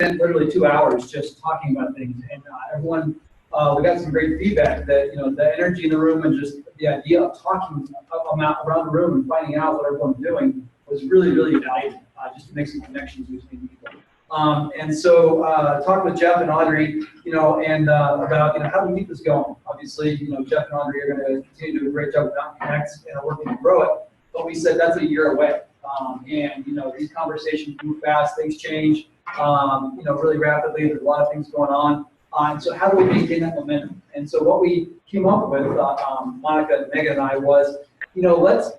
spent literally 2 hours just talking about things, and everyone, we got some great feedback that, the energy in the room and just the idea of talking around the room and finding out what everyone's doing was really, really valuable, just to make some connections between people. And so talked with Jeff and Audrey, and about, how do we keep this going? Obviously, Jeff and Audrey are going to continue to do a great job with Mountain Connect and are working to grow it, but we said that's a year away. And, these conversations move fast, things change, really rapidly. There's a lot of things going on. And so how do we maintain that momentum? And so what we came up with, Monica, Megan, and I, was, let's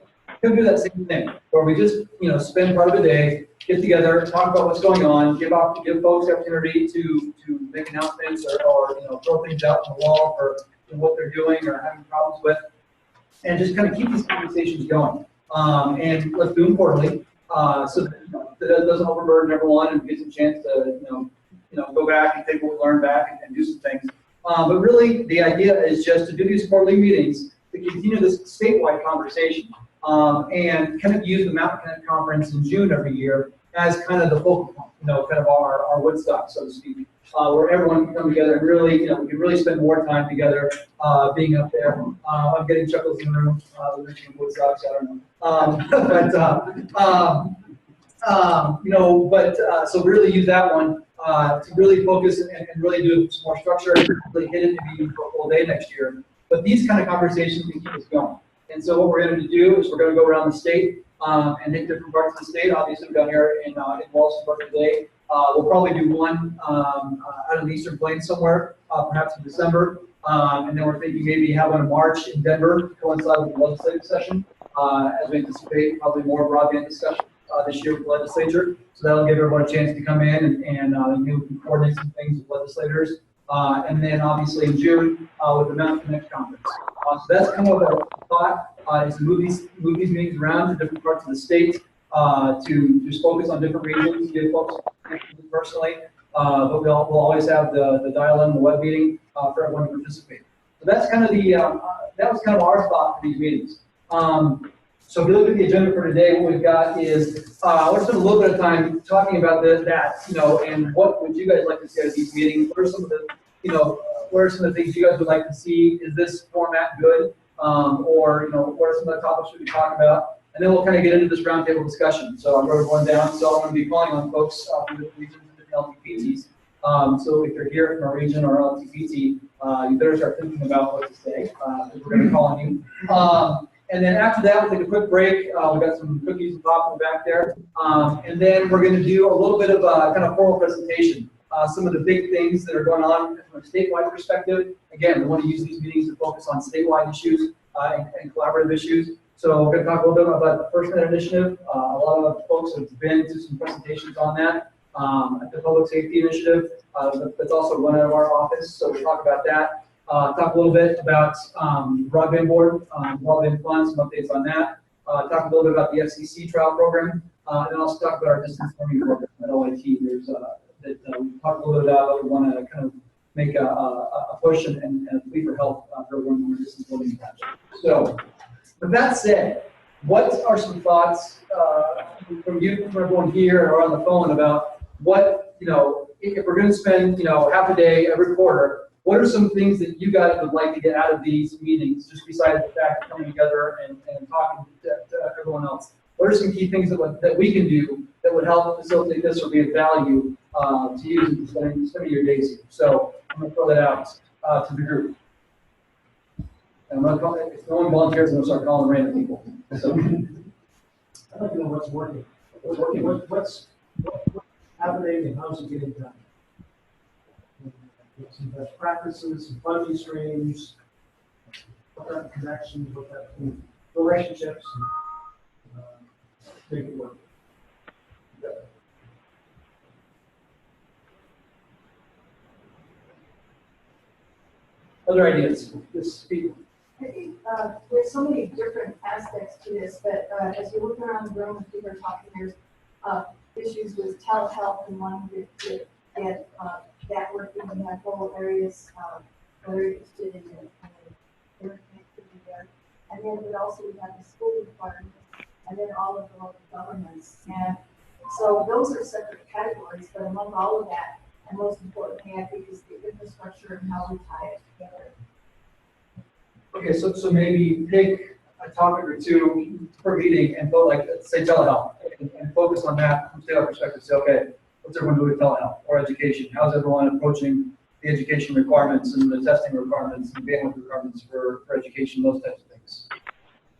do that same thing, where we just, spend part of the day, get together, talk about what's going on, give folks the opportunity to make announcements or throw things out on the wall for what they're doing or having problems with, and just kind of keep these conversations going. And let's do them quarterly, so that it doesn't overburden everyone and gives a chance to go back and take what we learned back and do some things. But really, the idea is just to do these quarterly meetings to continue this statewide conversation, and kind of use the Mountain Connect Conference in June every year as kind of the focal point, kind of our Woodstock, so to speak, where everyone can come together and really, we can really spend more time together, being up there. I'm getting chuckles in the room, mentioning Woodstock, so I don't know. So really use that one to really focus and really do some more structure and really hit it maybe for a full day next year. But these kind of conversations can keep us going. And so what we're going to do is we're going to go around the state and hit different parts of the state. Obviously, we're down here in Walsenburg today. We'll probably do one out of the Eastern Plains somewhere, perhaps in December. And then we're thinking maybe have one in March in Denver, coincide with the legislative session, as we anticipate probably more broadband discussion this year with the legislature. So that'll give everyone a chance to come in and coordinate some things with legislators. And then obviously in June with the Mountain Connect Conference. So that's kind of our thought, is to move these meetings around to different parts of the state, to just focus on different regions, give folks personally, but we'll always have the dial-in, the web meeting for everyone to participate. So that's kind of that was kind of our thought for these meetings. So if you look at the agenda for today, what we've got is, let's spend a little bit of time talking about that, and what would you guys like to see out of these meetings? What are some of the, what are some of the things you guys would like to see? Is this format good? Or, what are some of the topics we could talk about? And then we'll kind of get into this roundtable discussion. So I'm going to run down. So I'm going to be calling on folks from different regions and different LTPTs. So if you're here from a region or LTPT, you better start thinking about what to say. We're going to call on you. And then after that, we'll take a quick break. We've got some cookies and pop in the back there. And then we're going to do a little bit of a kind of formal presentation. Some of the big things that are going on from a statewide perspective. Again, we want to use these meetings to focus on statewide issues and collaborative issues. So we're going to talk a little bit about the FirstNet initiative. A lot of folks have been to some presentations on that. The public safety initiative, that's also run out of our office. So we'll talk about that. Talk a little bit about broadband board, broadband funds, some updates on that. Talk a little bit about the FCC trial program, and then also talk about our distance learning program at OIT. There's we talked a little bit about, but we want to kind of make a push and a plea for help for everyone in the distance learning project. So, with that said, what are some thoughts from everyone here or on the phone about what, if we're going to spend, half a day every quarter, what are some things that you guys would like to get out of these meetings, just besides the fact of coming together and talking to everyone else? What are some key things that we can do that would help facilitate this or be of value to you in spending your days here? So I'm going to throw that out to the group. And I'm going to call, if no one volunteers, I'm going to start calling random people. So I'd like to know what's working. What's happening and how's it getting done? Some best practices, some funding streams, what kind of connections, what kind of relationships, and make it work. Other ideas? This speak. I think there's so many different aspects to this, but as you look around the room and people are talking, there's issues with telehealth and wanting to get that working. We have whole areas very interested in interconnectivity there. And then but also we have the school requirements and then all of the local governments. And so those are separate categories, but among of all of that, and most importantly, I think is the infrastructure and how we tie it together. Okay, so maybe pick a topic or two per meeting and go like, say telehealth, and focus on that from state perspective. Say, okay, what's everyone doing with telehealth or education? How's everyone approaching the education requirements and the testing requirements and bandwidth requirements for education, those types of things?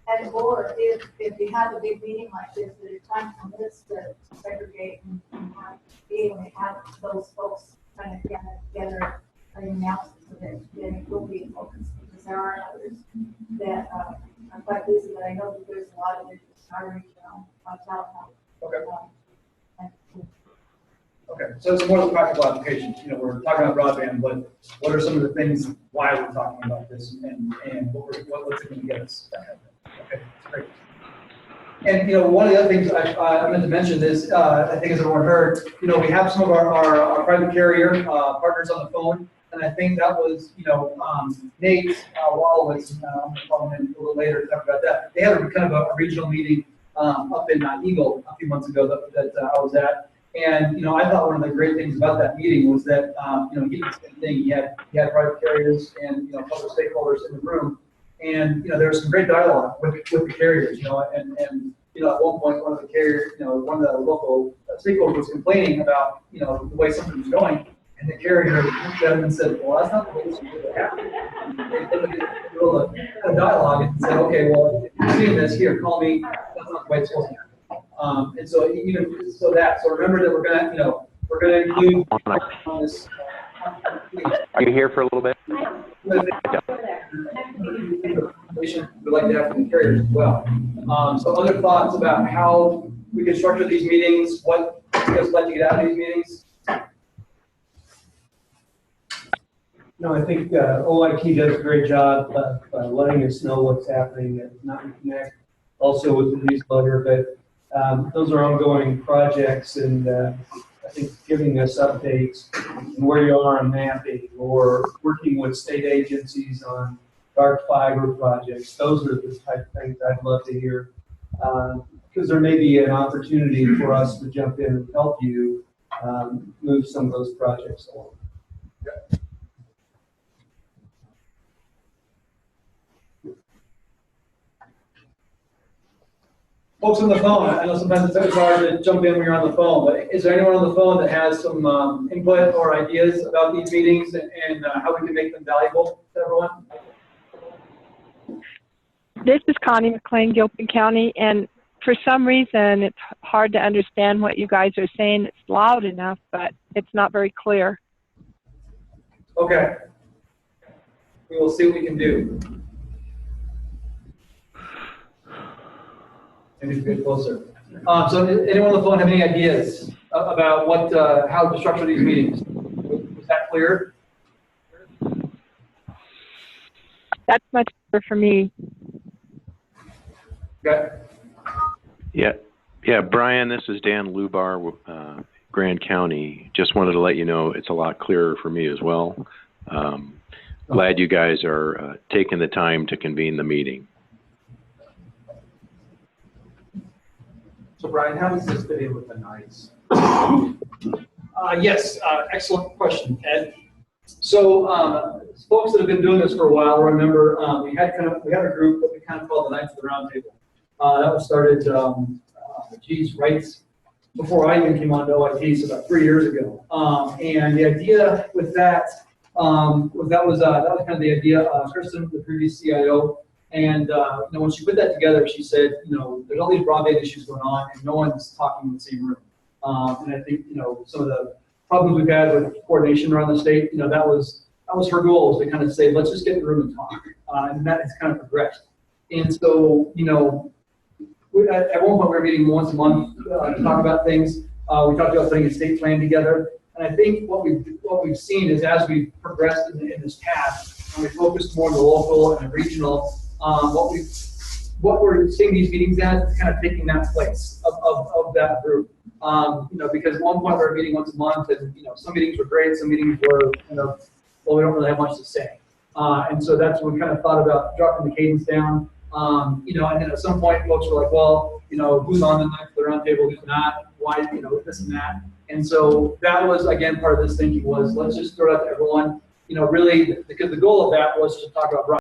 And or if we have a big meeting like this, that it's time permits to segregate and be able to have those folks kind of gather together and announce it so that then it will be in focus, because there are others that are quite busy, but I know that there's a lot of interest in our region on telehealth. Okay. And Okay, so it's more of the practical applications. You know, we're talking about broadband, but what are some of the things why we're talking about this and what's it going to get us? Okay, great. And, you know, one of the other things I meant to mention is, I think as everyone heard, you know, we have some of our private carrier partners on the phone, and I think that was, you know, Nate Wallowitz, I'm calling in a little later to talk about that. They had a kind of a regional meeting up in Eagle a few months ago that I was at. And, you know, I thought one of the great things about that meeting was that, you know, he did the same thing. He had private carriers and, you know, other stakeholders in the room. And, you know, there was some great dialogue with the carriers, you know, and, you know, at one point, one of the carriers, you know, one of the local stakeholders was complaining about, you know, the way something was going. And the carrier looked at him and said, well, that's not the way this should happen. They looked at the middle of a dialogue and said, okay, well, if you're seeing this, here, call me. That's not the way it's supposed to happen. And so even so remember that we're gonna include on this. Are you here for a little bit? We'd like to have from the carriers as well. So other thoughts about how we can structure these meetings, what you guys like to get out of these meetings? No, I think OIT does a great job of letting us know what's happening at Mountain Connect, also with the newsletter, but those are ongoing projects, and I think giving us updates on where you are on mapping or working with state agencies on dark fiber projects, those are the type of things I'd love to hear, because there may be an opportunity for us to jump in and help you move some of those projects along. Folks on the phone, I know sometimes it's hard to jump in when you're on the phone, but is there anyone on the phone that has some input or ideas about these meetings and how we can make them valuable to everyone? This is Connie McLean, Gilpin County, and for some reason it's hard to understand what you guys are saying. It's loud enough, but it's not very clear. Okay. We will see what we can do. Maybe get closer. So anyone on the phone have any ideas about what, how to structure these meetings? Was that clear? That's much better for me. Okay. Yeah, Brian, this is Dan Lubar, Grand County. Just wanted to let you know it's a lot clearer for me as well. Glad you guys are taking the time to convene the meeting. So Brian, how does this fit in with the NICE? Yes, excellent question, Ed. So folks that have been doing this for a while remember we had a group that we kind of called the Knights of the Round Table. That was started, right before I even came on to OIT, so about 3 years ago. And the idea with that was kind of the idea. Kristen, the previous CIO. And you know, when she put that together, she said, you know, there's all these broadband issues going on, and no one's talking in the same room. And I think, you know, some of the problems we've had with coordination around the state, you know, that was her goal, was to kind of say, let's just get in the room and talk. And that has kind of progressed. And so, you know, at one point we were meeting once a month to talk about things. We talked about putting a state plan together. And I think what we've seen is as we've progressed in this path, and we focused more on the local and the regional. What we're seeing these meetings as is kind of taking that place of that group. You know, because at one point we were meeting once a month, and you know, some meetings were great, some meetings were, you know, well, we don't really have much to say. And so that's when we kind of thought about dropping the cadence down. You know, and then at some point folks were like, well, you know, who's on the Knights of the Round Table, who's not, why, you know, this and that. And so that was, again, part of this thinking was, let's just throw it out to everyone, really, because the goal of that was to talk about